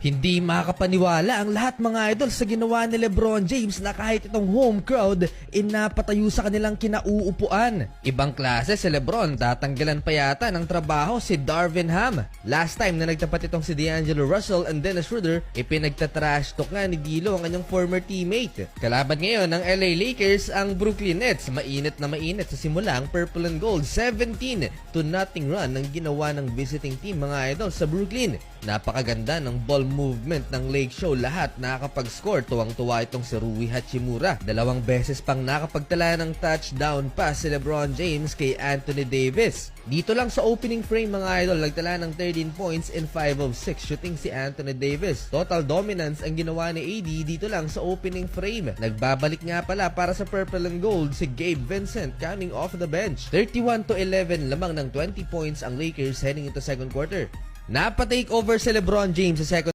Hindi makakapaniwala ang lahat mga idol sa ginawa ni Lebron James na kahit itong home crowd napatayo sa kanilang kinauupuan. Ibang klase si Lebron, tatanggalan pa yata ng trabaho si Darvin Ham. Last time na nagtapat itong si D'Angelo Russell and Dennis Schroeder, ipinagtatrash talk nga ni D'Lo ang kanyang former teammate. Kalaban ngayon ng LA Lakers ang Brooklyn Nets. Mainit na mainit sa simula ang Purple and Gold. 17-0 run ang ginawa ng visiting team mga idol sa Brooklyn. Napakaganda ng ball movement ng Lake Show. Lahat nakakapag-score. Tuwang-tuwa itong si Rui Hachimura. 2 beses pang nakapagtala ng touchdown pass si Lebron James kay Anthony Davis. Dito lang sa opening frame mga idol, nagtala ng 13 points in 5 of 6 shooting si Anthony Davis. Total dominance ang ginawa ni AD dito lang sa opening frame. Nagbabalik nga pala para sa Purple and Gold si Gabe Vincent coming off the bench. 31-11 lamang ng 20 points ang Lakers heading into second quarter. Napa-take over si Lebron James sa second